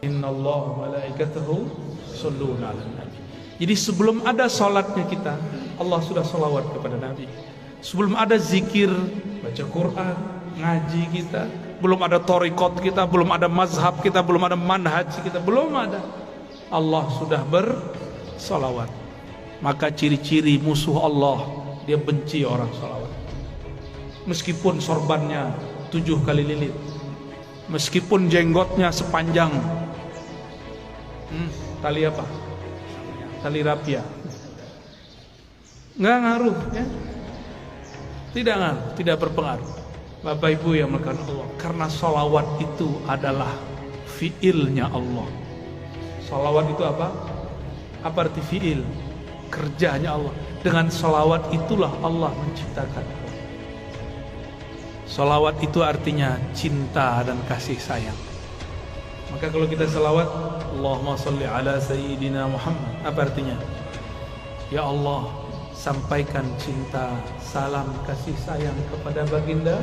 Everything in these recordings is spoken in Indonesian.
Innallaha wa malaikatahu yusholluna 'alan nabi. Jadi sebelum ada salatnya kita, Allah sudah salawat kepada Nabi. Sebelum ada zikir, baca Quran, ngaji kita, belum ada thariqat kita, belum ada mazhab kita, belum ada manhaj kita, belum ada, Allah sudah bersalawat. Maka ciri-ciri musuh Allah, dia benci orang salawat. Meskipun sorbannya 7 kali lilit, meskipun jenggotnya sepanjang tali apa? Tali rapia. Nggak ngaruh ya? Tidak ngaruh, tidak berpengaruh. Bapak Ibu yang melakukan Allah, karena salawat itu adalah fiilnya Allah. Salawat itu apa? Apa arti fiil? Kerjanya Allah. Dengan salawat itulah Allah menciptakan. Salawat itu artinya cinta dan kasih sayang. Maka kalau kita salawat, Allahumma salli ala Sayyidina Muhammad, apa artinya? Ya Allah, sampaikan cinta, salam, kasih sayang kepada baginda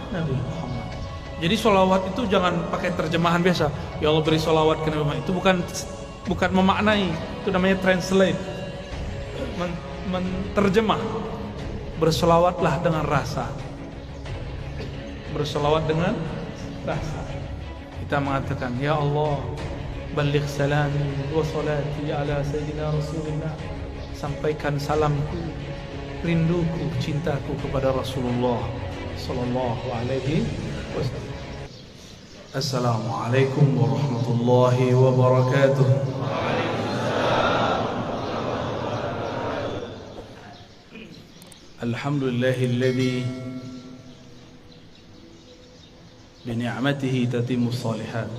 Nabi Muhammad. Jadi salawat itu jangan pakai terjemahan biasa. Ya Allah beri salawat ke Nabi Muhammad. Itu bukan memaknai, itu namanya translate, menterjemah. Bersalawatlah dengan rasa. Bersalawat dengan rasa. Kita mengatakan, Ya Allah, baligh salami wa salati ala Sayyidina Rasulullah. Sampaikan salamku, rinduku, cintaku kepada Rasulullah sallallahu alaihi wasallam. Assalamualaikum warahmatullahi wabarakatuh. Alhamdulillahilladzi بنعمته تتم الصالحات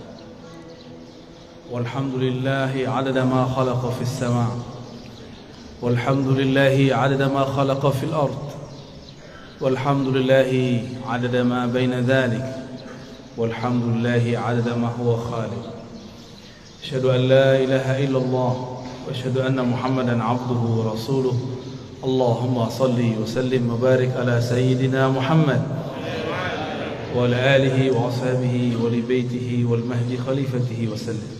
والحمد لله عدد ما خلق في السماء والحمد لله عدد ما خلق في الأرض والحمد لله عدد ما بين ذلك والحمد لله عدد ما هو خالق. أشهد أن لا إله إلا الله وأشهد أن محمدا عبده ورسوله. اللهم صل وسلم وبارك على سيدنا محمد وعلى آله وأصحابه ولبيته والمهدي خليفته وسلم.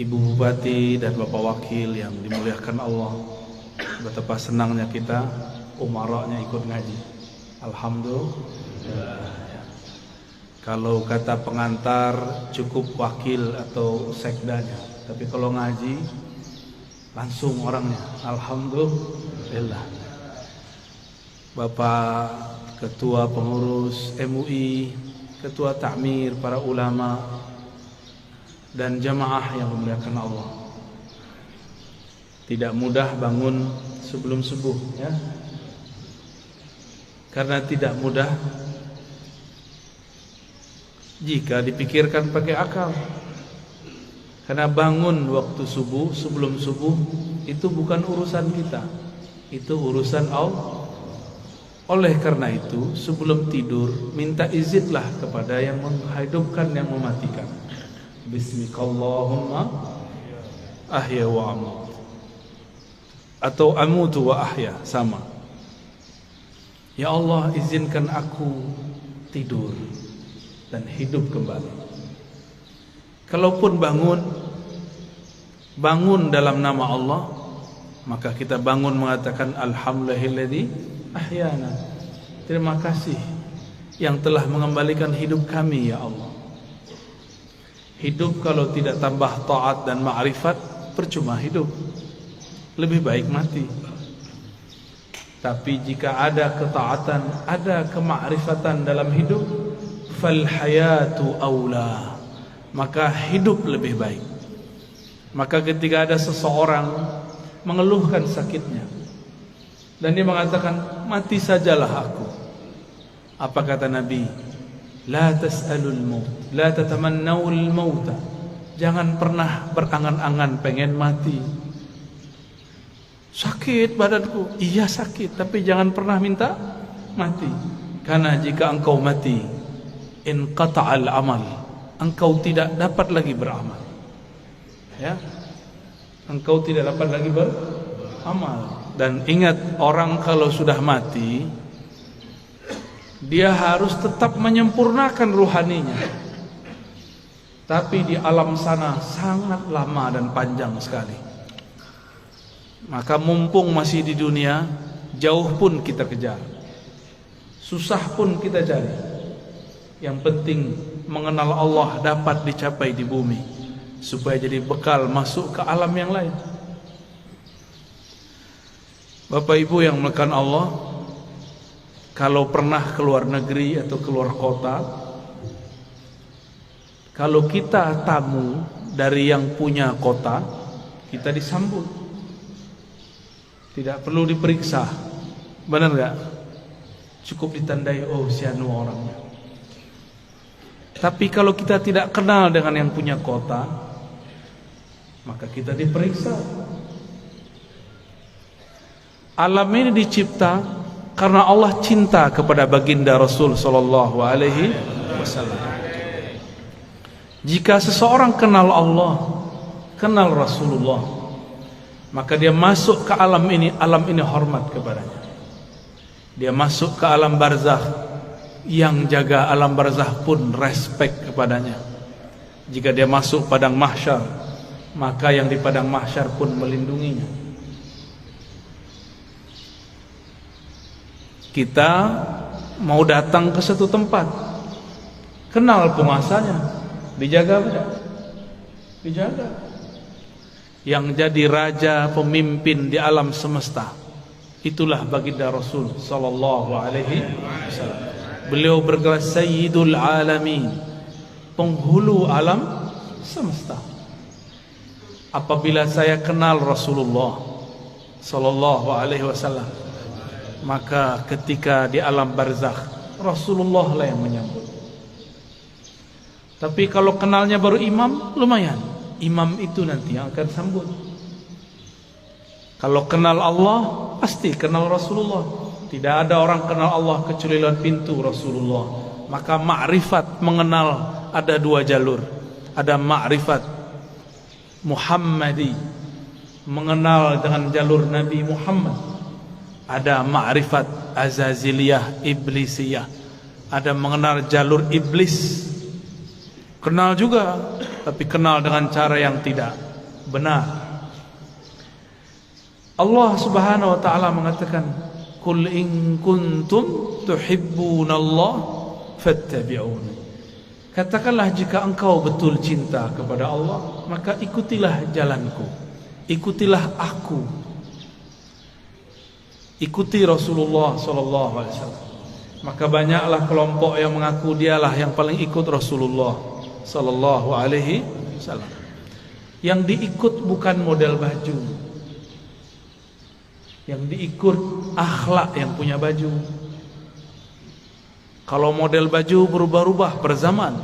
Ibu Bupati dan Bapak Wakil yang dimuliakan Allah, betapa senangnya kita umaranya ikut ngaji. Alhamdulillah. Kalau kata pengantar cukup wakil atau sekdanya, tapi kalau ngaji langsung orangnya. Alhamdulillah. Bapak Ketua Pengurus MUI, Ketua Takmir, para ulama dan jamaah yang dimuliakan Allah. Tidak mudah bangun sebelum subuh ya. Karena tidak mudah jika dipikirkan pakai akal. Karena bangun waktu subuh, sebelum subuh itu bukan urusan kita. Itu urusan Allah. Oleh karena itu, sebelum tidur minta izinlah kepada yang menghidupkan, yang mematikan. Bismikallahumma ahya wa amut, atau amutu wa ahya, sama. Ya Allah, izinkan aku tidur dan hidup kembali. Kalaupun bangun dalam nama Allah, maka kita bangun mengatakan alhamdulillahilladzi ahyana. Terima kasih yang telah mengembalikan hidup kami ya Allah. Hidup kalau tidak tambah taat dan ma'rifat, percuma hidup. Lebih baik mati. Tapi jika ada ketaatan, ada kemakrifatan dalam hidup, fal hayatu aula, maka hidup lebih baik. Maka ketika ada seseorang mengeluhkan sakitnya dan dia mengatakan, mati sajalah aku, apa kata Nabi? La tas'alul maut, la tatamannawul mauta. Jangan pernah berangan-angan pengen mati. Sakit badanku, iya sakit, tapi jangan pernah minta mati. Karena jika engkau mati, inqata'al amal, engkau tidak dapat lagi beramal. Ya, engkau tidak dapat lagi beramal. Dan ingat, orang kalau sudah mati, dia harus tetap menyempurnakan ruhaninya. Tapi di alam sana sangat lama dan panjang sekali. Maka mumpung masih di dunia, jauh pun kita kejar, susah pun kita cari. Yang penting mengenal Allah dapat dicapai di bumi, supaya jadi bekal masuk ke alam yang lain. Bapak Ibu yang melekat Allah, kalau pernah keluar negeri atau keluar kota, kalau kita tamu dari yang punya kota, kita disambut. Tidak perlu diperiksa, benar gak? Cukup ditandai, oh si anu orangnya. Tapi kalau kita tidak kenal dengan yang punya kota, maka kita diperiksa. Alam ini dicipta karena Allah cinta kepada baginda Rasul sallallahu alaihi wasallam. Jika seseorang kenal Allah, kenal Rasulullah, maka dia masuk ke alam ini hormat kepadanya. Dia masuk ke alam barzakh, yang jaga alam barzakh pun respect kepadanya. Jika dia masuk padang mahsyar, maka yang di padang mahsyar pun melindunginya. Kita mau datang ke satu tempat, kenal penguasanya, dijaga tidak? Dijaga. Yang jadi raja pemimpin di alam semesta, itulah baginda Rasul sallallahu alaihi wasallam. Beliau bergelar Sayyidul Alamin, penghulu alam semesta. Apabila saya kenal Rasulullah sallallahu alaihi wasallam, maka ketika di alam barzakh Rasulullah lah yang menyambut. Tapi kalau kenalnya baru imam, lumayan. Imam itu nanti yang akan sambut. Kalau kenal Allah, pasti kenal Rasulullah. Tidak ada orang kenal Allah kecuali lewat pintu Rasulullah. Maka ma'rifat mengenal ada dua jalur. Ada ma'rifat Muhammadi, mengenal dengan jalur Nabi Muhammad. Ada ma'rifat Azaziliyah, Iblisiyah. Ada mengenal jalur iblis. Kenal juga, tapi kenal dengan cara yang tidak benar. Allah Subhanahu wa taala mengatakan, "Qul in kuntum tuhibbunallah fattabi'uni." Katakanlah jika engkau betul cinta kepada Allah, maka ikutilah jalanku. Ikutilah aku. Ikuti Rasulullah sallallahu alaihi wasallam. Maka banyaklah kelompok yang mengaku dialah yang paling ikut Rasulullah sallallahu alaihi wasallam. Yang diikut bukan model baju, yang diikut akhlak yang punya baju. Kalau model baju berubah-ubah per zaman.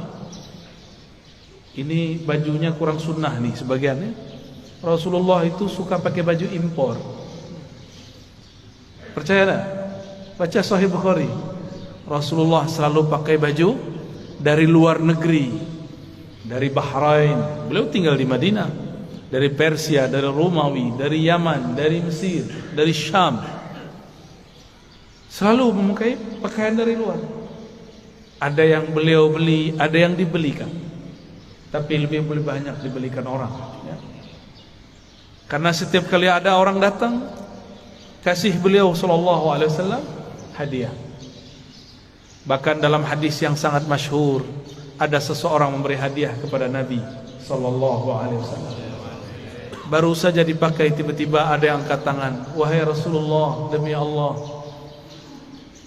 Ini bajunya kurang sunnah nih sebagiannya. Rasulullah itu suka pakai baju impor. Percaya tak? Baca Sahih Bukhari. Rasulullah selalu pakai baju dari luar negeri. Dari Bahrain, beliau tinggal di Madinah. Dari Persia, dari Romawi, dari Yaman, dari Mesir, dari Syam. Selalu memakai pakaian dari luar. Ada yang beliau beli, ada yang dibelikan. Tapi lebih banyak dibelikan orang, ya. Karena setiap kali ada orang datang, kasih beliau sallallahu alaihi wasallam hadiah. Bahkan dalam hadis yang sangat masyhur, ada seseorang memberi hadiah kepada Nabi sallallahu alaihi wasallam. Baru saja dipakai, tiba-tiba ada yang angkat tangan, "Wahai Rasulullah, demi Allah,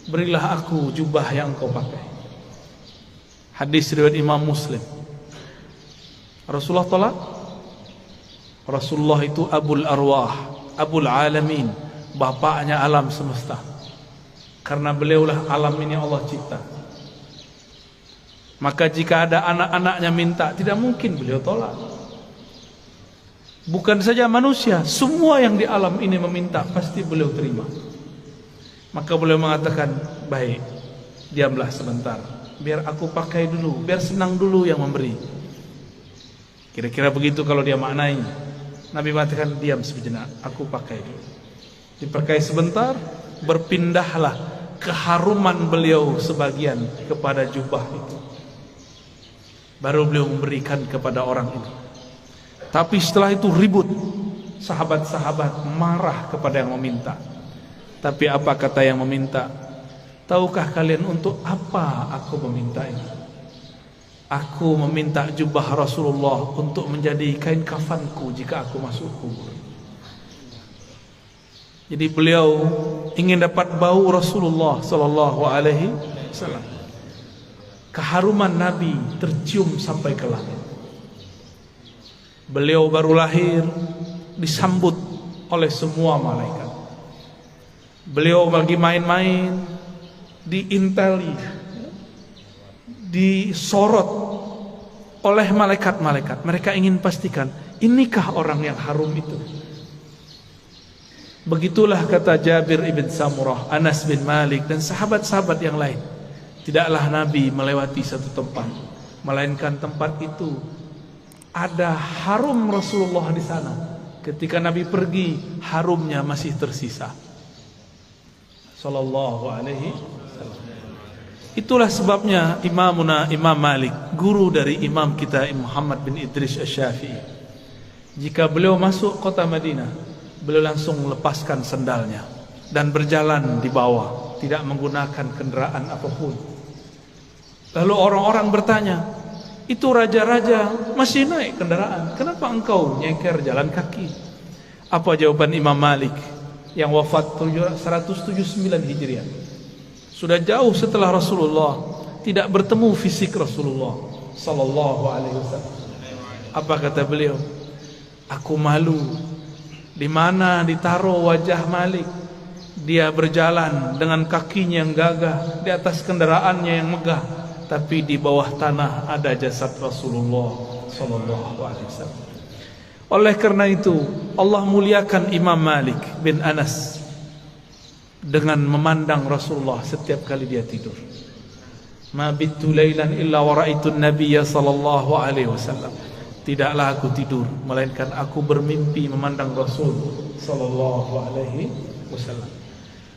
berilah aku jubah yang engkau pakai." Hadis riwayat Imam Muslim. Rasulullah tolak. Rasulullah itu Abul Arwah, Abul Alamin, bapaknya alam semesta. Karena beliaulah alam ini Allah cipta. Maka jika ada anak-anaknya minta, tidak mungkin beliau tolak. Bukan saja manusia, semua yang di alam ini meminta, pasti beliau terima. Maka beliau mengatakan, baik, diamlah sebentar, biar aku pakai dulu, biar senang dulu yang memberi. Kira-kira begitu kalau dia maknai. Nabi mengatakan, diam sejenak, aku pakai dulu. Dipakai sebentar, berpindahlah keharuman beliau sebagian kepada jubah itu. baru beliau memberikan kepada orang itu. Tapi setelah itu ribut, sahabat-sahabat marah kepada yang meminta. Tapi apa kata yang meminta? Tahukah kalian untuk apa aku meminta ini? Aku meminta jubah Rasulullah untuk menjadi kain kafanku jika aku masuk kubur. Jadi beliau ingin dapat bau Rasulullah sallallahu alaihi wasallam. Keharuman Nabi tercium sampai ke langit. Beliau baru lahir disambut oleh semua malaikat. Beliau lagi main-main diinteli, disorot oleh malaikat-malaikat. Mereka ingin pastikan, inikah orang yang harum itu? Begitulah kata Jabir ibn Samurah, Anas bin Malik dan sahabat-sahabat yang lain. Tidaklah Nabi melewati satu tempat, melainkan tempat itu ada harum Rasulullah di sana. Ketika Nabi pergi, harumnya masih tersisa. Sallallahu alaihi wasallam. Itulah sebabnya Imam Malik, guru dari imam kita Muhammad bin Idris Asy-Syafi'i, jika beliau masuk kota Madinah, beliau langsung melepaskan sendalnya dan berjalan di bawah, tidak menggunakan kendaraan apapun. Lalu orang-orang bertanya, itu raja-raja masih naik kendaraan, kenapa engkau nyeker jalan kaki? Apa jawaban Imam Malik yang wafat 179 Hijriah? Sudah jauh setelah Rasulullah, tidak bertemu fisik Rasulullah sallallahu alaihi wasallam. Apa kata beliau? Aku malu di mana ditaruh wajah Malik. Dia berjalan dengan kakinya yang gagah di atas kendaraannya yang megah, tapi di bawah tanah ada jasad Rasulullah sallallahu alaihi wasallam. Oleh karena itu Allah muliakan Imam Malik bin Anas dengan memandang Rasulullah setiap kali dia tidur. Ma bittu lailan illa wa ra'aitu an-nabiyya sallallahu alaihi wasallam. Tidaklah aku tidur melainkan aku bermimpi memandang Rasul sallallahu alaihi wasallam.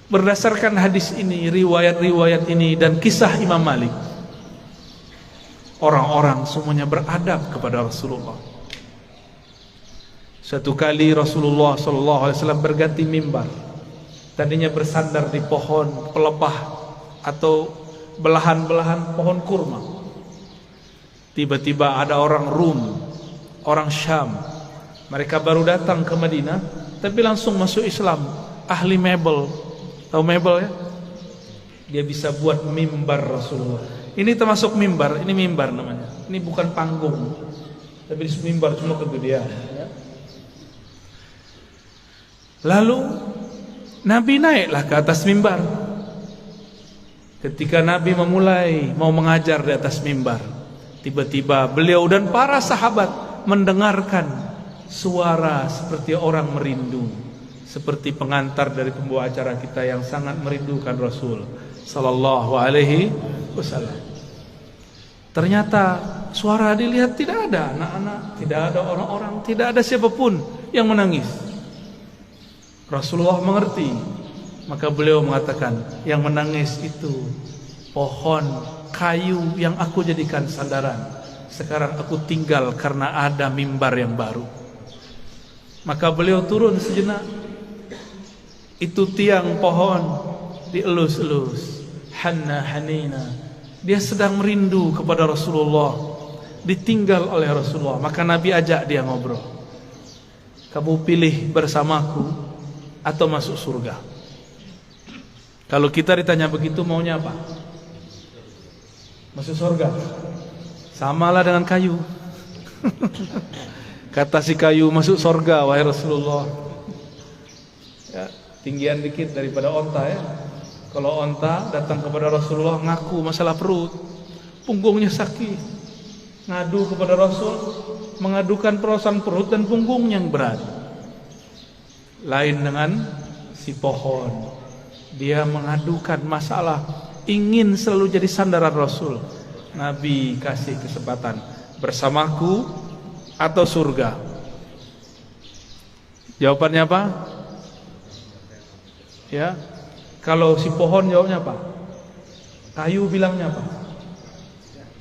Berdasarkan hadis ini, riwayat-riwayat ini dan kisah Imam Malik, orang-orang semuanya beradab kepada Rasulullah. Satu kali Rasulullah sallallahu alaihi wasallam berganti mimbar. Tadinya bersandar di pohon pelepah atau belahan-belahan pohon kurma. Tiba-tiba ada orang Rum, orang Syam. Mereka baru datang ke Madinah, tapi langsung masuk Islam. Ahli mebel, tahu mebel ya? Dia bisa buat mimbar Rasulullah. Ini termasuk mimbar, ini mimbar namanya. Ini bukan panggung, tapi mimbar cuma kegedean. Ya. Lalu Nabi naiklah ke atas mimbar. Ketika Nabi memulai mau mengajar di atas mimbar, tiba-tiba beliau dan para sahabat mendengarkan suara seperti orang merindu, seperti pengantar dari pembawa acara kita yang sangat merindukan Rasul sallallahu alaihi wasallam. Ternyata suara dilihat tidak ada anak-anak, tidak ada orang-orang, tidak ada siapapun yang menangis. Rasulullah mengerti, maka beliau mengatakan, yang menangis itu pohon kayu yang aku jadikan sandaran. Sekarang aku tinggal karena ada mimbar yang baru. Maka beliau turun sejenak. Itu tiang pohon dielus-elus, hanna hanina. Dia sedang merindu kepada Rasulullah, ditinggal oleh Rasulullah. Maka Nabi ajak dia ngobrol. Kamu pilih bersamaku atau masuk surga? Kalau kita ditanya begitu, maunya apa? Masuk surga. Samalah dengan kayu. Kata si kayu, masuk surga wahai Rasulullah. Ya, tinggian dikit daripada onta ya. Kalau onta datang kepada Rasulullah ngaku masalah perut, punggungnya sakit, ngadu kepada Rasul, mengadukan perasaan perut dan punggungnya yang berat. Lain dengan si pohon, dia mengadukan masalah, ingin selalu jadi sandaran Rasul. Nabi kasih kesempatan, bersamaku atau surga? Jawabannya apa? Ya, kalau si pohon jawabnya apa? Kayu bilangnya apa?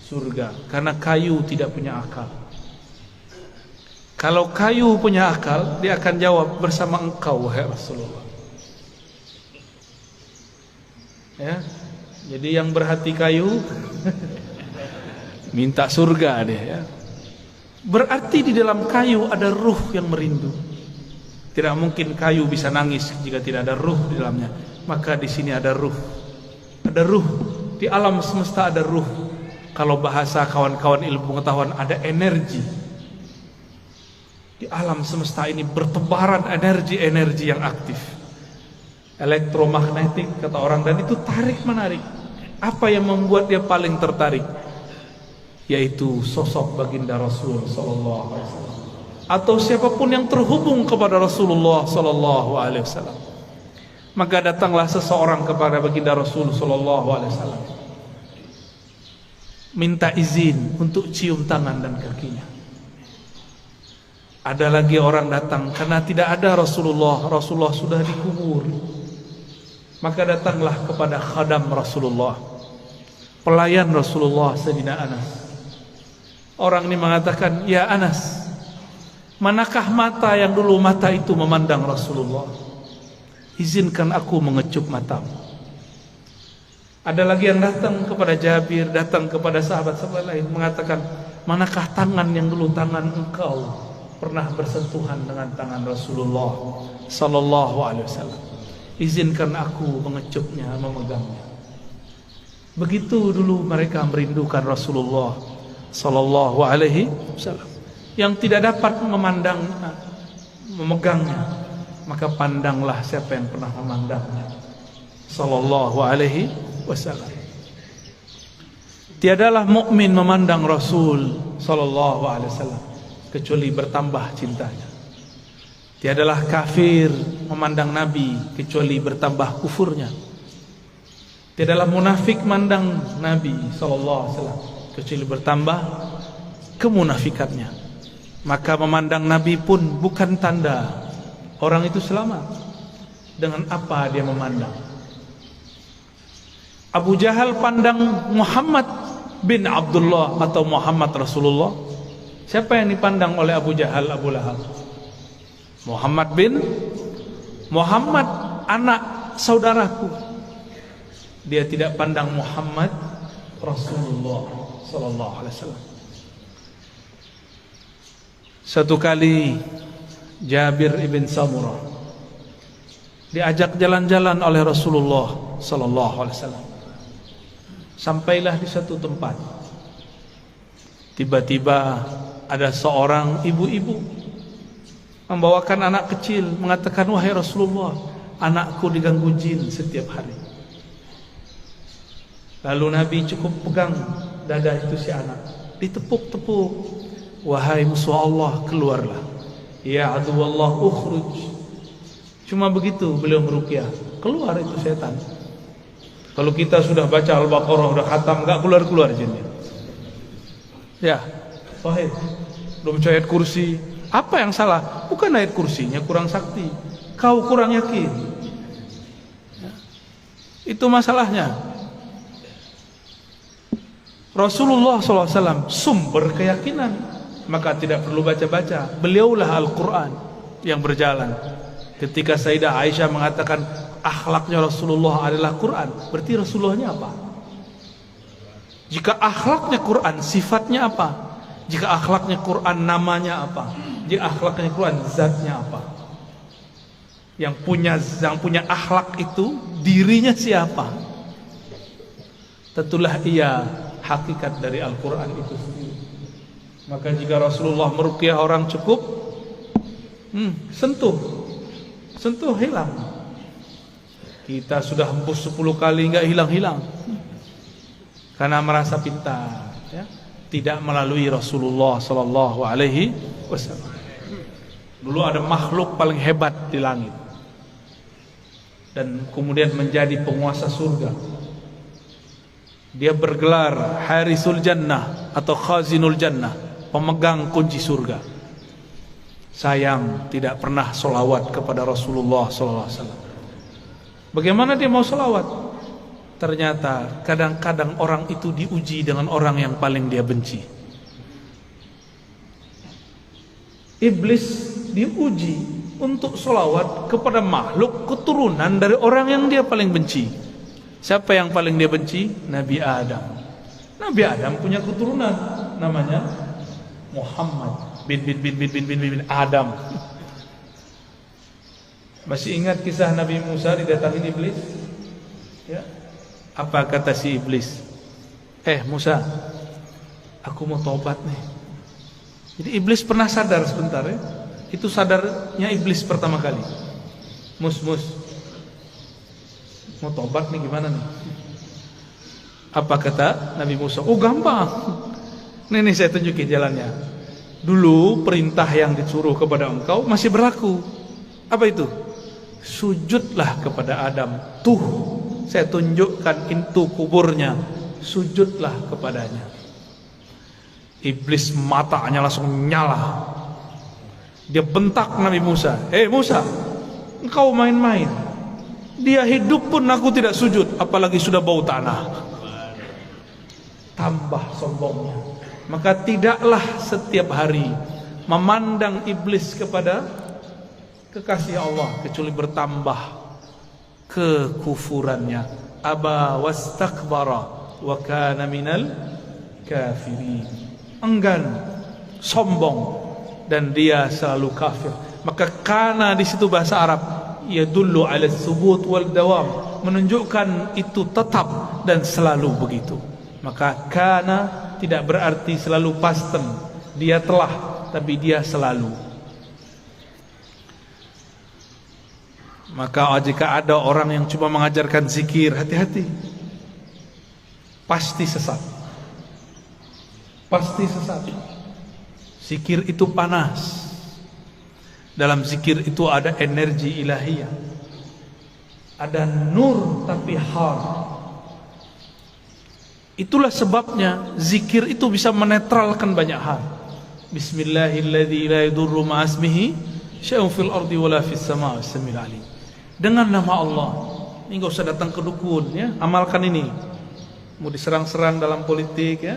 surga, karena kayu tidak punya akal. Kalau kayu punya akal, dia akan jawab, bersama engkau wahai Rasulullah. Ya, jadi yang berhati kayu minta surga dia, ya. Berarti di dalam kayu ada ruh yang merindu. Tidak mungkin kayu bisa nangis jika tidak ada ruh di dalamnya. Maka di sini ada ruh. Ada ruh. Di alam semesta ada ruh. Kalau bahasa kawan-kawan ilmu pengetahuan, ada energi. Di alam semesta ini bertebaran energi-energi yang aktif. Elektromagnetik kata orang, dan itu tarik menarik. Apa yang membuat dia paling tertarik? Yaitu sosok baginda Rasul sallallahu alaihi wasallam, atau siapapun yang terhubung kepada Rasulullah sallallahu alaihi wasallam. Maka datanglah seseorang kepada baginda Rasul sallallahu alaihi wasallam, minta izin untuk cium tangan dan kakinya. Ada lagi orang datang karena tidak ada Rasulullah sudah dikubur. Maka datanglah kepada khadam Rasulullah, pelayan Rasulullah, Sayyidina Anas. Orang ini mengatakan, ya Anas, manakah mata yang dulu mata itu memandang Rasulullah? Izinkan aku mengecup matamu. Ada lagi yang datang kepada Jabir, datang kepada sahabat-sahabat lain, mengatakan, manakah tangan yang dulu tangan engkau pernah bersentuhan dengan tangan Rasulullah sallallahu alaihi wasallam? Izinkan aku mengecupnya, memegangnya. Begitu dulu mereka merindukan Rasulullah sallallahu alaihi wasallam, yang tidak dapat memandang, memegangnya. Maka pandanglah siapa yang pernah memandangnya, sallallahu alaihi wasallam. Tiadalah mukmin memandang Rasul sallallahu alaihi wasallam kecuali bertambah cintanya. Tiadalah kafir memandang Nabi kecuali bertambah kufurnya. Tiadalah munafik memandang Nabi sallallahu alaihi wasallam kecuali bertambah kemunafikannya. Maka memandang Nabi pun bukan tanda orang itu selamat. Dengan apa dia memandang? Abu Jahal pandang Muhammad bin Abdullah atau Muhammad Rasulullah. Siapa yang dipandang oleh Abu Jahal, Abu Lahab? Muhammad bin Muhammad, anak saudaraku. Dia tidak pandang Muhammad Rasulullah sallallahu alaihi wasallam. Satu kali Jabir ibn Samurah diajak jalan-jalan oleh Rasulullah sallallahu alaihi wasallam. Sampailah di satu tempat. Tiba-tiba ada seorang ibu-ibu membawakan anak kecil, mengatakan, wahai Rasulullah, anakku diganggu jin setiap hari. Lalu Nabi cukup pegang dada itu si anak, ditepuk-tepuk. Wahai musuh Allah, keluarlah. Ya aduwallah ukhruj. Cuma begitu beliau meruqyah, keluar itu setan. Kalau kita sudah baca Al-Baqarah, sudah khatam, enggak keluar-keluar jinnya. Ya, sahih. Belum baca ayat kursi. Apa yang salah? Bukan ayat kursinya kurang sakti, kau kurang yakin. Ya. Itu masalahnya. Rasulullah SAW sumber keyakinan, maka tidak perlu baca-baca. Beliaulah Al-Quran yang berjalan. Ketika Sayyidah Aisyah mengatakan akhlaknya Rasulullah adalah Quran, berarti Rasulullahnya apa? Jika akhlaknya Quran, sifatnya apa? Jika akhlaknya Quran, namanya apa? Jika akhlaknya Quran, zatnya apa? Yang punya akhlak itu dirinya siapa? Tentulah ia hakikat dari Al-Quran itu sendiri. Maka jika Rasulullah meruqyah orang cukup sentuh hilang. Kita sudah hembus 10 kali enggak hilang-hilang, karena merasa pintar, ya? Tidak melalui Rasulullah sallallahu alaihi wasallam. Dulu ada makhluk paling hebat di langit dan kemudian menjadi penguasa surga. Dia bergelar Harisul Jannah atau Khazinul Jannah, pemegang kunci surga. Sayang tidak pernah solawat kepada Rasulullah sallallahu alaihi wasallam. Bagaimana dia mau solawat? Ternyata kadang-kadang orang itu diuji dengan orang yang paling dia benci. Iblis diuji untuk sholawat kepada makhluk keturunan dari orang yang dia paling benci. Siapa yang paling dia benci? Nabi Adam. Nabi Adam punya keturunan namanya Muhammad bin Adam. Masih ingat kisah Nabi Musa didatangin iblis? Ya. Apa kata si iblis? Musa, aku mau tobat nih. Jadi iblis pernah sadar sebentar ya. Itu sadarnya iblis pertama kali. Mus, mau tobat nih gimana nih? Apa kata Nabi Musa? Oh gampang. Nih saya tunjukin jalannya. Dulu perintah yang disuruh kepada engkau masih berlaku. Apa itu? Sujudlah kepada Adam. Tuh, saya tunjukkan itu kuburnya. Sujudlah kepadanya. Iblis matanya langsung nyala. Dia bentak Nabi Musa. Musa, engkau main-main. Dia hidup pun aku tidak sujud, apalagi sudah bau tanah. Tambah sombongnya. Maka tidaklah setiap hari memandang iblis kepada kekasih Allah, kecuali bertambah kekufurannya. Aba wastakbara wa kana minal kafirin. Enggan, sombong, dan dia selalu kafir. Maka kana di situ bahasa Arab yadullu ala tsubut wal dawam, menunjukkan itu tetap dan selalu begitu. Maka kana tidak berarti selalu past tense, dia telah, tapi dia selalu. Maka jika ada orang yang cuma mengajarkan zikir, hati-hati, pasti sesat. Pasti sesat. Zikir itu panas. Dalam zikir itu ada energi ilahiyah. Ada nur tapi hard. Itulah sebabnya zikir itu bisa menetralkan banyak hal. Bismillahilladzi la yadurru ma'asmihi syai'un fil ardi wala fis sama'i was-sami'ul 'alim. Dengan nama Allah. Ini enggak usah datang ke dukun ya, amalkan ini. Mau diserang-serang dalam politik ya.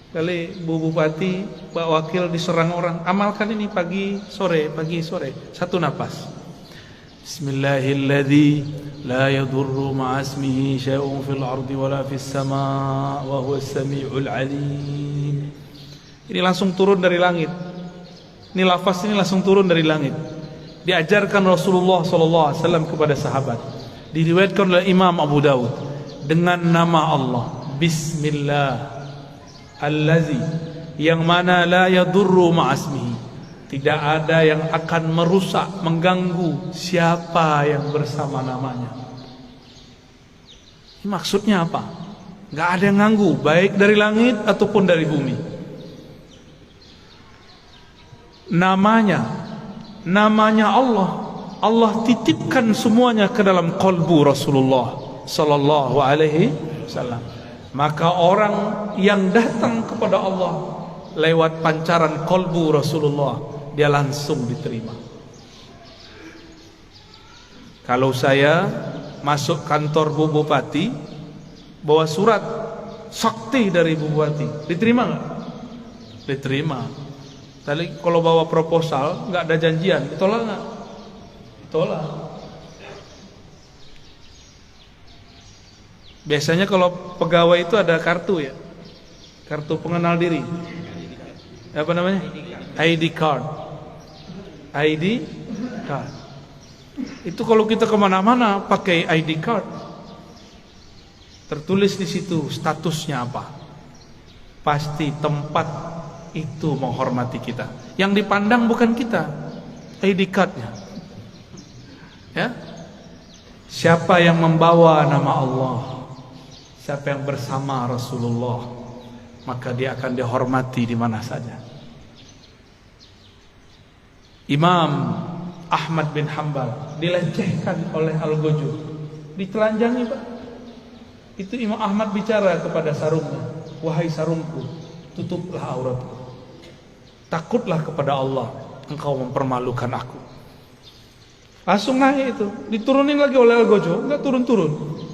Kali Bu Bupati, Pak Wakil diserang orang, amalkan ini pagi sore, satu napas. Bismillahilladzi la yadurru ma'asmihi syai'un fil ardi wala fis sama' wa huwas sami'ul 'alim. Ini langsung turun dari langit. Ini lafaz ini langsung turun dari langit. Diajarkan Rasulullah SAW kepada sahabat. Diriwayatkan oleh Imam Abu Dawud dengan nama Allah. Bismillah. Allazi, yang mana la yadurru ma'asmihi, tidak ada yang akan merusak, mengganggu siapa yang bersama namanya. Ini maksudnya apa? Gak ada yang ganggu, baik dari langit ataupun dari bumi. Namanya Allah. Allah titipkan semuanya ke dalam qalbu Rasulullah sallallahu alaihi wasallam. Maka orang yang datang kepada Allah lewat pancaran kolbu Rasulullah, dia langsung diterima. Kalau saya masuk kantor Bu Bupati, bawa surat sakti dari Bu Bupati, diterima nggak? Diterima. Tadi kalau bawa proposal nggak ada janjian, ditolak nggak? Ditolak. Biasanya kalau pegawai itu ada kartu ya, kartu pengenal diri. Apa namanya? ID card. ID card. Itu kalau kita kemana-mana pakai ID card. Tertulis di situ statusnya apa. Pasti tempat itu menghormati kita. Yang dipandang bukan kita, ID cardnya. Ya. Siapa yang membawa nama Allah, siapa yang bersama Rasulullah, maka dia akan dihormati di mana saja. Imam Ahmad bin Hanbal dilecehkan oleh Al-Ghujur, ditelanjangi Pak. Itu Imam Ahmad bicara kepada sarungnya, wahai sarungku, tutuplah auratku. Takutlah kepada Allah, engkau mempermalukan aku. Langsung naik itu, diturunin lagi oleh Al-Ghujur, enggak turun-turun.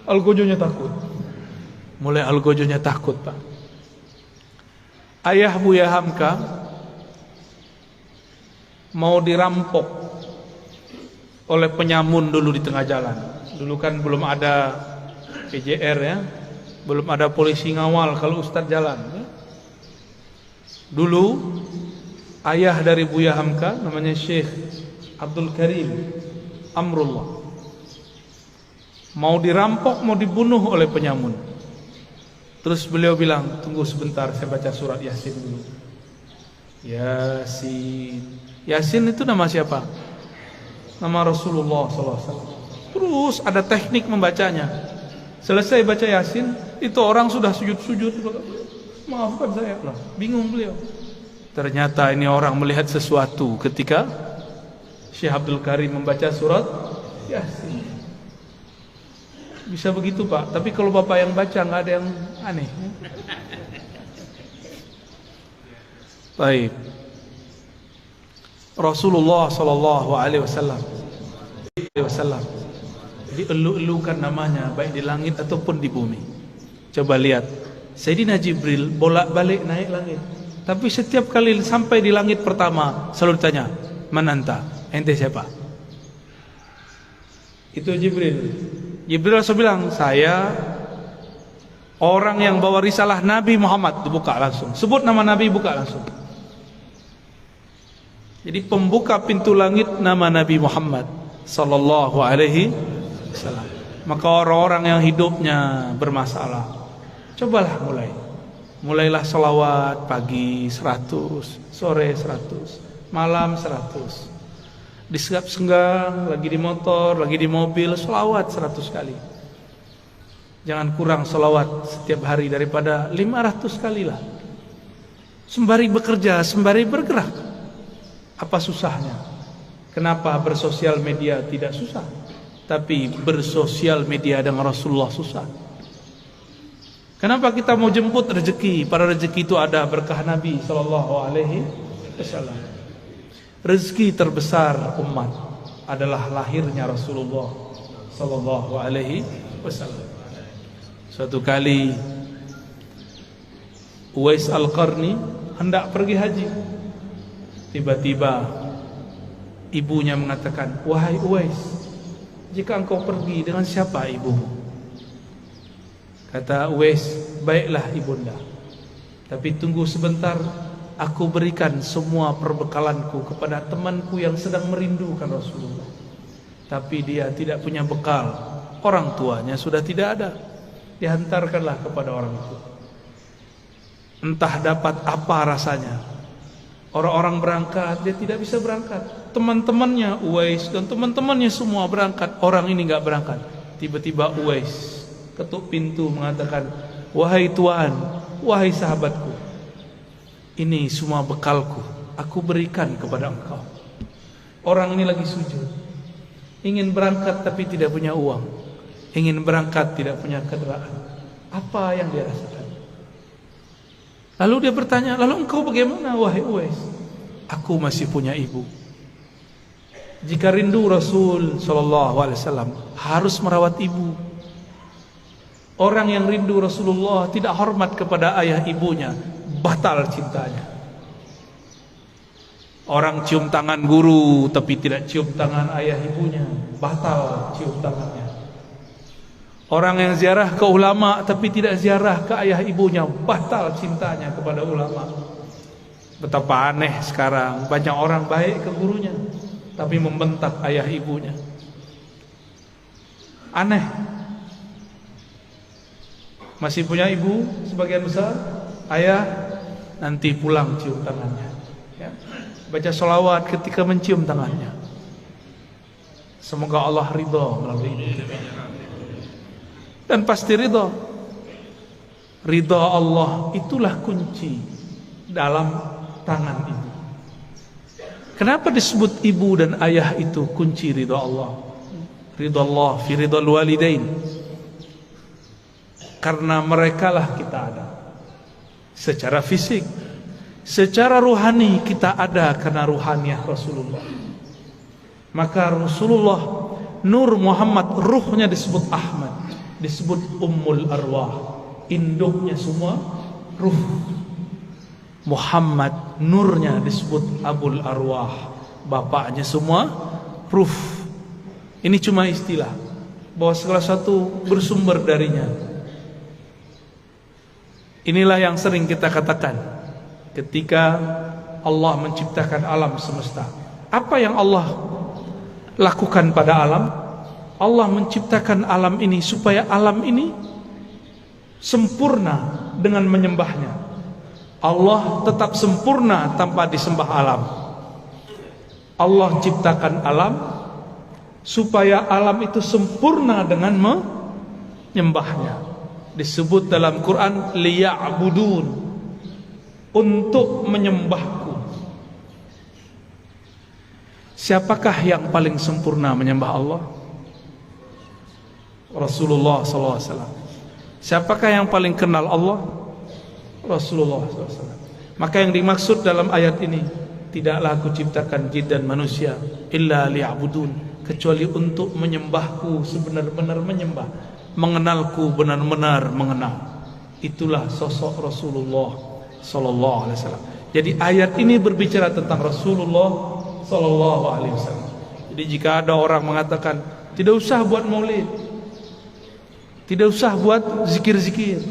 Algojonya takut. Mulai Algojonya takut, Pak. Ayah Buya Hamka mau dirampok oleh penyamun dulu di tengah jalan. Dulu kan belum ada PJR ya, belum ada polisi ngawal kalau Ustadz jalan ya. Dulu ayah dari Buya Hamka namanya Syekh Abdul Karim Amrullah mau dirampok, mau dibunuh oleh penyamun. Terus beliau bilang, tunggu sebentar, saya baca surat Yasin dulu. Yasin. Yasin itu nama siapa? Nama Rasulullah SAW. Terus ada teknik membacanya. Selesai baca Yasin, itu orang sudah sujud-sujud. Maafkan saya lah, bingung beliau. Ternyata ini orang melihat sesuatu ketika Syekh Abdul Karim membaca surat Yasin. Bisa begitu Pak, tapi kalau Bapak yang baca nggak ada yang aneh. Baik. Rasulullah Sallallahu Alaihi Wasallam dielu-elukan namanya baik di langit ataupun di bumi. Coba lihat, Sayyidina Jibril bolak-balik naik langit, tapi setiap kali sampai di langit pertama selalu ditanya, "Man anta?" Ente siapa? Itu Jibril. Jibril langsung bilang, "Saya orang yang bawa risalah Nabi Muhammad." Dibuka langsung. Sebut nama Nabi, buka langsung. Jadi pembuka pintu langit nama Nabi Muhammad sallallahu alaihi wasallam. Maka orang-orang yang hidupnya bermasalah, cobalah mulailah salawat pagi 100, sore 100, malam 100. Di senggang, lagi di motor, lagi di mobil, selawat 100 kali. Jangan kurang selawat setiap hari daripada 500 kali lah. Sembari bekerja, sembari bergerak. Apa susahnya? Kenapa bersosial media tidak susah? Tapi bersosial media dengan Rasulullah susah. Kenapa kita mau jemput rezeki? Pada rezeki itu ada berkah Nabi Sallallahu Alaihi Wasallam. Rezeki terbesar umat adalah lahirnya Rasulullah Sallallahu Alaihi Wasallam. Suatu kali Uwais Al-Qarni hendak pergi haji. Tiba-tiba ibunya mengatakan, "Wahai Uwais, jika engkau pergi, dengan siapa ibumu?" Kata Uwais, "Baiklah ibunda, tapi tunggu sebentar, aku berikan semua perbekalanku kepada temanku yang sedang merindukan Rasulullah. Tapi dia tidak punya bekal, orang tuanya sudah tidak ada. Dihantarkanlah kepada orang itu. Entah dapat apa rasanya. Orang-orang berangkat, dia tidak bisa berangkat. Teman-temannya Uwais dan teman-temannya semua berangkat, orang ini enggak berangkat. Tiba-tiba Uwais ketuk pintu mengatakan, "Wahai Tuan, wahai sahabatku, ini semua bekalku, aku berikan kepada engkau." Orang ini lagi sujud, ingin berangkat tapi tidak punya uang, ingin berangkat tidak punya kendaraan. Apa yang dia rasakan? Lalu dia bertanya, "Lalu engkau bagaimana wahai Uwais?" "Aku masih punya ibu. Jika rindu Rasul Sallallahu Alaihi Wasallam harus merawat ibu. Orang yang rindu Rasulullah tidak hormat kepada ayah ibunya, batal cintanya. Orang cium tangan guru tapi tidak cium tangan ayah ibunya, batal cium tangannya. Orang yang ziarah ke ulama tapi tidak ziarah ke ayah ibunya, batal cintanya kepada ulama." Betapa aneh sekarang, banyak orang baik ke gurunya tapi membentak ayah ibunya. Aneh. Masih punya ibu sebagian besar, ayah nanti pulang cium tangannya ya. Baca sholawat ketika mencium tangannya. Semoga Allah ridha melalui ini. Dan pasti ridha. Ridha Allah itulah kunci dalam tangan ibu. Kenapa disebut ibu dan ayah itu kunci ridha Allah? Ridha Allah fi ridha walidain. Karena merekalah kita ada secara fisik, secara ruhani kita ada karena ruhaniah Rasulullah. Maka Rasulullah Nur Muhammad ruhnya disebut Ahmad, disebut Ummul Arwah, induknya semua ruh. Muhammad, nurnya disebut Abul Arwah, bapaknya semua ruh. Ini cuma istilah, bahwa segala satu bersumber darinya. Inilah yang sering kita katakan ketika Allah menciptakan alam semesta. Apa yang Allah lakukan pada alam? Allah menciptakan alam ini supaya alam ini sempurna dengan menyembahnya. Allah tetap sempurna tanpa disembah alam. Allah ciptakan alam supaya alam itu sempurna dengan menyembahnya. Disebut dalam Quran liya'budun, untuk menyembahku. Siapakah yang paling sempurna menyembah Allah? Rasulullah SAW. Siapakah yang paling kenal Allah? Rasulullah SAW. Maka yang dimaksud dalam ayat ini, tidaklah aku ciptakan jin dan manusia illa liya'budun, kecuali untuk menyembahku sebenar-benar menyembah, mengenalku benar-benar mengenal. Itulah sosok Rasulullah sallallahu alaihi wasallam. Jadi ayat ini berbicara tentang Rasulullah sallallahu alaihi wasallam. Jadi jika ada orang mengatakan tidak usah buat maulid, tidak usah buat zikir-zikir,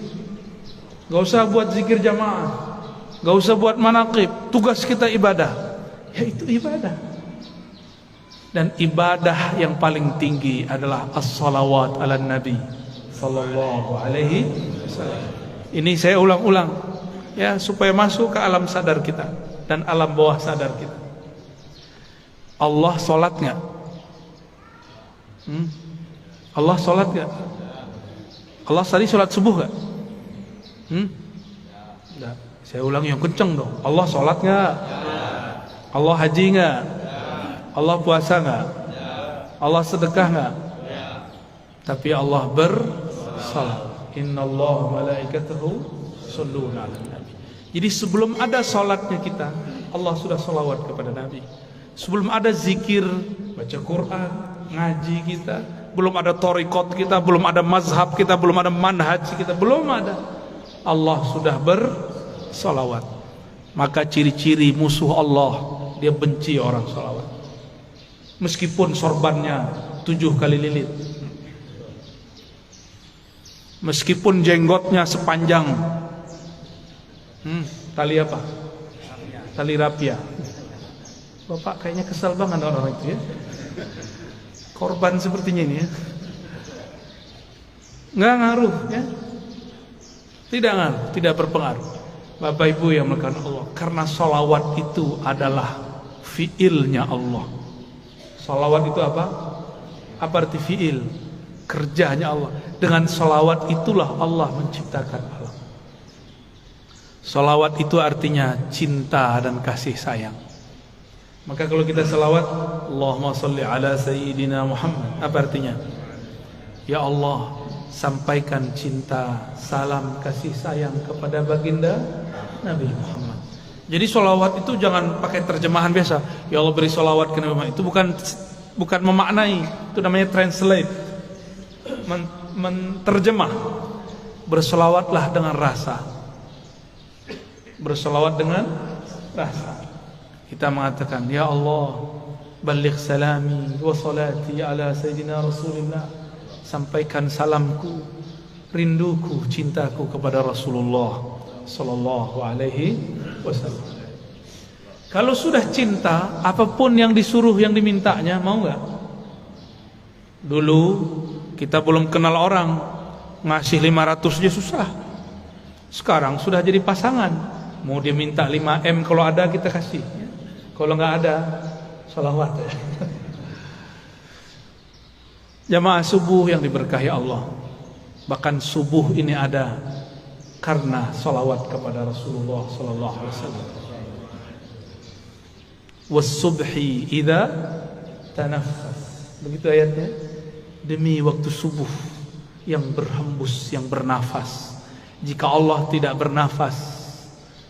gak usah buat zikir jamaah, gak usah buat manaqib, tugas kita ibadah, ya itu ibadah. Dan ibadah yang paling tinggi adalah as-salawat ala nabi sallallahu alaihi wasallam. Ini saya ulang-ulang ya, supaya masuk ke alam sadar kita dan alam bawah sadar kita. Allah sholat nggak? Allah sholat nggak? Allah tadi sholat subuh nggak? Nggak. Saya ulang yang kenceng dong. Allah sholat nggak? Allah haji nggak? Allah puasa nggak? Allah sedekah nggak? Tapi Allah bersalat. Innallaha malaikatahu yusholluna 'alan nabi. Jadi sebelum ada salatnya kita, Allah sudah salawat kepada Nabi. Sebelum ada zikir, baca Quran, ngaji kita, belum ada thariqat kita, belum ada mazhab kita, belum ada manhaj kita, belum ada, Allah sudah bersalawat. Maka ciri-ciri musuh Allah, dia benci orang salawat. Meskipun sorbannya 7 kali lilit, meskipun jenggotnya sepanjang tali apa? Tali rapia. Bapak kayaknya kesal banget orang itu ya. Korban sepertinya ini ya. Nggak ngaruh ya. Tidak ngaruh, tidak berpengaruh. Bapak Ibu yang melakukan Allah, karena salawat itu adalah fiilnya Allah. Salawat itu apa? Apa arti fiil? Kerjanya Allah. Dengan salawat itulah Allah menciptakan alam. Salawat itu artinya cinta dan kasih sayang. Maka kalau kita salawat, Allahumma salli ala sayyidina Muhammad, apa artinya? Ya Allah, sampaikan cinta, salam, kasih sayang kepada baginda Nabi Muhammad. Jadi salawat itu jangan pakai terjemahan biasa. Ya Allah beri salawat ke Nabi Muhammad. Itu bukan memaknai, itu namanya translate, menterjemah. Berselawatlah dengan rasa. Berselawat dengan rasa. Kita mengatakan, ya Allah, baligh salami wa salati ala sayyidina Rasulillah. Sampaikan salamku, rinduku, cintaku kepada Rasulullah sallallahu alaihi wasallam. Kalau sudah cinta, apapun yang disuruh, yang dimintanya, mau enggak? Dulu kita belum kenal orang, ngasih 500 aja susah. Sekarang sudah jadi pasangan, mau dia minta 5M, kalau ada kita kasih. Kalau nggak ada, salawat ya. Jamaah subuh yang diberkahi Allah, bahkan subuh ini ada karena salawat kepada Rasulullah sallallahu alaihi wasallam. Was-subhi idza tanaffas. Begitu ayatnya. Demi waktu subuh yang berhembus, yang bernafas. Jika Allah tidak bernafas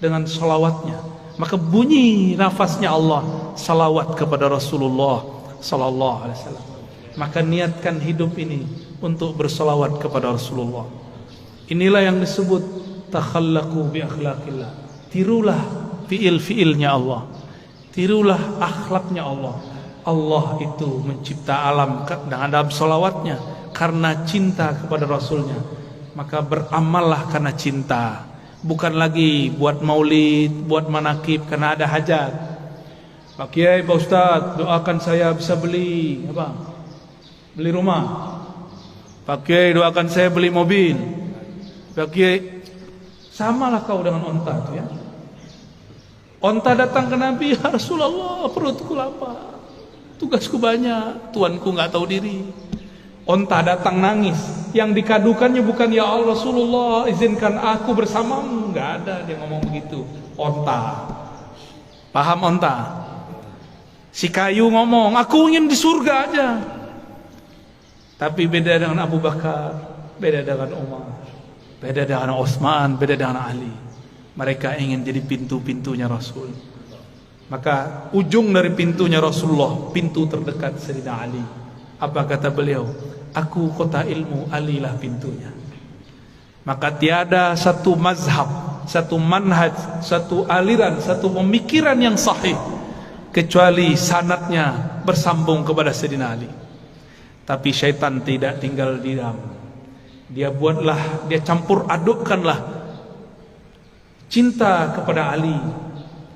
dengan salawatnya, maka bunyi nafasnya Allah salawat kepada Rasulullah sallallahu alaihi wasallam. maka niatkan hidup ini untuk bersolawat kepada Rasulullah. Inilah yang disebut takhallaqu bi akhlaqillah. Tirulah fiil-fiilnya Allah, tirulah akhlaknya Allah. Allah itu mencipta alam dalam solawatnya karena cinta kepada Rasulnya. Maka beramallah karena cinta, bukan lagi buat maulid, buat manakib karena ada hajat. Pak Kiai, Pak Ustadz, doakan saya bisa beli apa? Beli rumah. Pak Kiai, doakan saya beli mobil. Pak Kiai, samalah kau dengan onta itu ya. Onta datang ke Nabi, ya Rasulullah, perutku lapar, tugasku banyak, tuanku nggak tahu diri. Onta datang nangis, yang dikadukannya bukan ya Allah Rasulullah izinkan aku bersamamu, nggak ada dia ngomong begitu. Onta, paham onta? Si kayu ngomong, aku ingin di surga aja. Tapi beda dengan Abu Bakar, beda dengan Umar, beda dengan Utsman, beda dengan Ali. Mereka ingin jadi pintu-pintunya Rasul. Maka ujung dari pintunya Rasulullah, pintu terdekat Sayyidina Ali. Apa kata beliau? Aku kota ilmu, Ali lah pintunya. Maka tiada satu mazhab, satu manhaj, satu aliran, satu pemikiran yang sahih kecuali sanadnya bersambung kepada Sayyidina Ali. Tapi syaitan tidak tinggal diam. Dia buatlah, dia campur adukkanlah cinta kepada Ali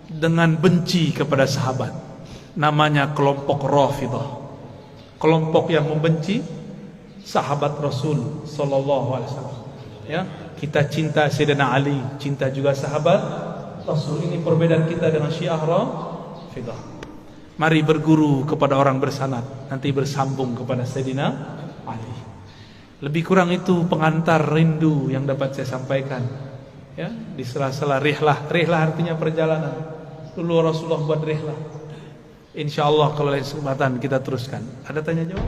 dengan benci kepada sahabat. Namanya kelompok Rafidah, kelompok yang membenci sahabat Rasul sallallahu alaihi wasallam. Ya, kita cinta Sayyidina Ali, cinta juga sahabat Rasul. Ini perbedaan kita dengan Syiah Rafidah. Mari berguru kepada orang bersanad, nanti bersambung kepada Sayyidina Ali. Lebih kurang itu pengantar rindu yang dapat saya sampaikan. Ya, di sela-sela rihlah. Rihlah artinya perjalanan. Dulu Rasulullah buat rihlah. Insyaallah kalau lain kesempatan kita teruskan. Ada tanya jawab?